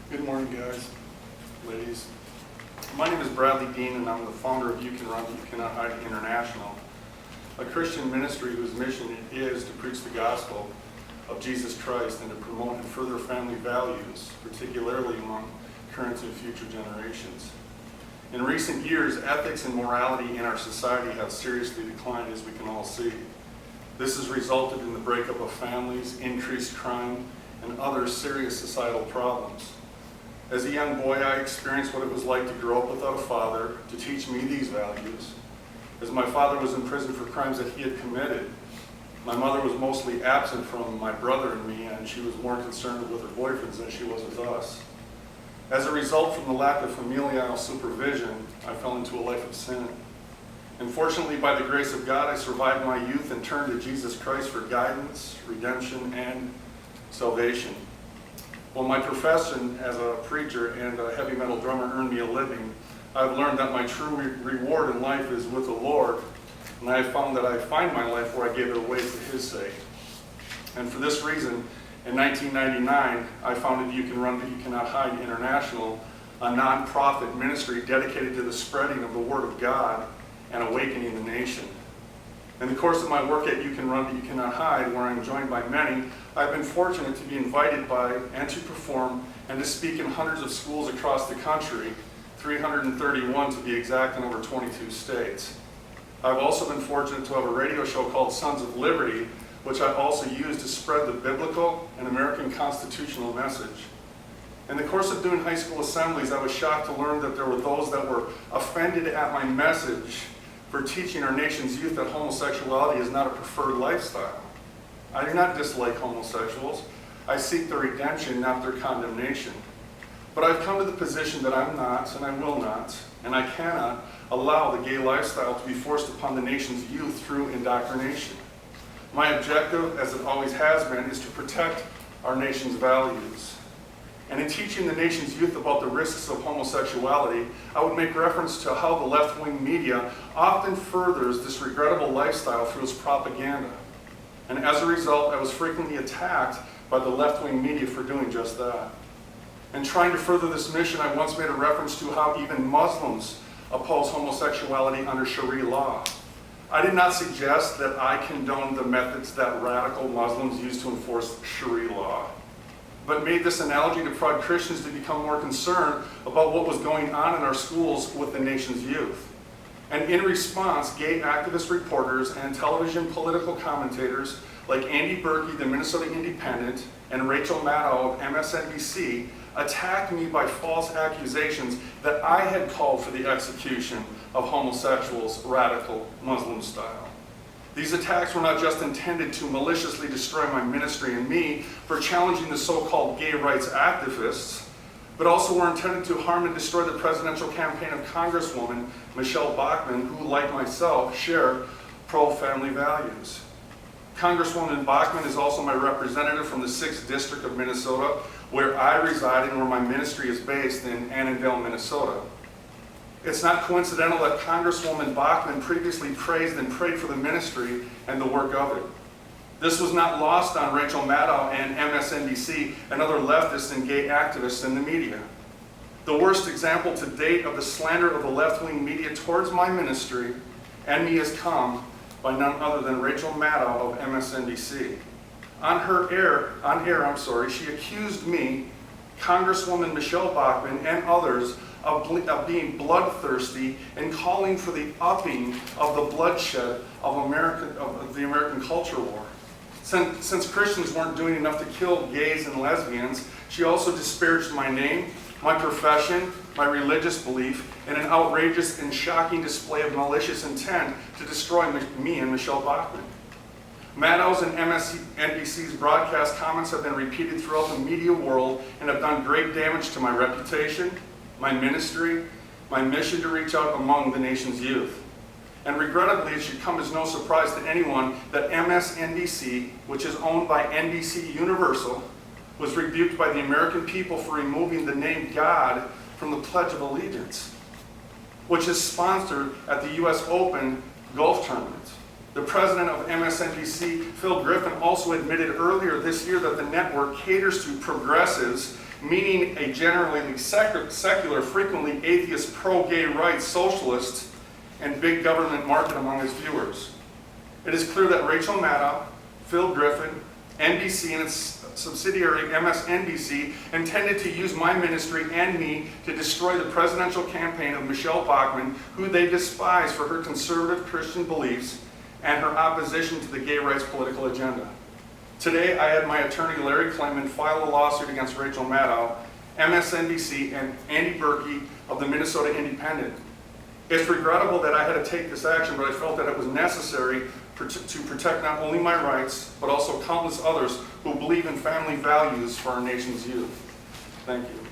Good morning, guys, ladies. My name is Bradlee Dean, and I'm the founder of You Can Run, But You Cannot Hide International, a Christian ministry whose mission is to preach the gospel of Jesus Christ and to promote and further family values, particularly among current and future generations. In recent years, ethics and morality in our society have seriously declined, as we can all see. This has resulted in the breakup of families, increased crime, and other serious societal problems. As a young boy, I experienced what it was like to grow up without a father to teach me these values. As my father was in prison for crimes that he had committed, my mother was mostly absent from my brother and me, and she was more concerned with her boyfriends than she was with us. As a result, from the lack of familial supervision, I fell into a life of sin. Unfortunately, by the grace of God, I survived my youth and turned to Jesus Christ for guidance, redemption, and salvation. While my profession as a preacher and a heavy metal drummer earned me a living, I've learned that my true reward in life is with the Lord, and I have found that I find my life where I gave it away for His sake. And for this reason, in 1999, I founded You Can Run, But You Cannot Hide International, a non-profit ministry dedicated to the spreading of the Word of God and awakening the nation. In the course of my work at You Can Run, But You Cannot Hide, where I'm joined by many, I've been fortunate to be invited by and to perform and to speak in hundreds of schools across the country, 331 to be exact, in over 22 states. I've also been fortunate to have a radio show called Sons of Liberty, which I also use to spread the biblical and American constitutional message. In the course of doing high school assemblies, I was shocked to learn that there were those that were offended at my message for teaching our nation's youth that homosexuality is not a preferred lifestyle. I do not dislike homosexuals. I seek their redemption, not their condemnation. But I've come to the position that I'm not, and I will not, and I cannot allow the gay lifestyle to be forced upon the nation's youth through indoctrination. My objective, as it always has been, is to protect our nation's values. And in teaching the nation's youth about the risks of homosexuality, I would make reference to how the left-wing media often furthers this regrettable lifestyle through its propaganda. And as a result, I was frequently attacked by the left-wing media for doing just that. In trying to further this mission, I once made a reference to how even Muslims oppose homosexuality under Sharia law. I did not suggest that I condone the methods that radical Muslims use to enforce Sharia law, but made this analogy to prod Christians to become more concerned about what was going on in our schools with the nation's youth. And in response, gay activist reporters and television political commentators like Andy Birkey, the Minnesota Independent, and Rachel Maddow of MSNBC attacked me by false accusations that I had called for the execution of homosexuals radical Muslim style. These attacks were not just intended to maliciously destroy my ministry and me for challenging the so-called gay rights activists, but also were intended to harm and destroy the presidential campaign of Congresswoman Michelle Bachmann, who, like myself, share pro-family values. Congresswoman Bachmann is also my representative from the 6th District of Minnesota, where I reside and where my ministry is based in Annandale, Minnesota. It's not coincidental that Congresswoman Bachmann previously praised and prayed for the ministry and the work of it. This was not lost on Rachel Maddow and MSNBC and other leftists and gay activists in the media. The worst example to date of the slander of the left-wing media towards my ministry and me has come by none other than Rachel Maddow of MSNBC. On air, she accused me, Congresswoman Michelle Bachmann, and others of being bloodthirsty and calling for the upping of the bloodshed of the American culture war. Since Christians weren't doing enough to kill gays and lesbians, she also disparaged my name, my profession, my religious belief, in an outrageous and shocking display of malicious intent to destroy me and Michelle Bachmann. Maddow's and MSNBC's broadcast comments have been repeated throughout the media world and have done great damage to my reputation, my ministry, my mission to reach out among the nation's youth. And regrettably, it should come as no surprise to anyone that MSNBC, which is owned by NBC Universal, was rebuked by the American people for removing the name God from the Pledge of Allegiance, which is sponsored at the U.S. Open golf tournament. The president of MSNBC, Phil Griffin, also admitted earlier this year that the network caters to progressives meaning a generally secular, frequently atheist, pro-gay rights, socialist, and big government market among his viewers. It is clear that Rachel Maddow, Phil Griffin, NBC and its subsidiary MSNBC intended to use my ministry and me to destroy the presidential campaign of Michelle Bachmann, who they despise for her conservative Christian beliefs and her opposition to the gay rights political agenda. Today, I had my attorney Larry Clement file a lawsuit against Rachel Maddow, MSNBC, and Andy Birkey of the Minnesota Independent. It's regrettable that I had to take this action, but I felt that it was necessary to protect not only my rights, but also countless others who believe in family values for our nation's youth. Thank you.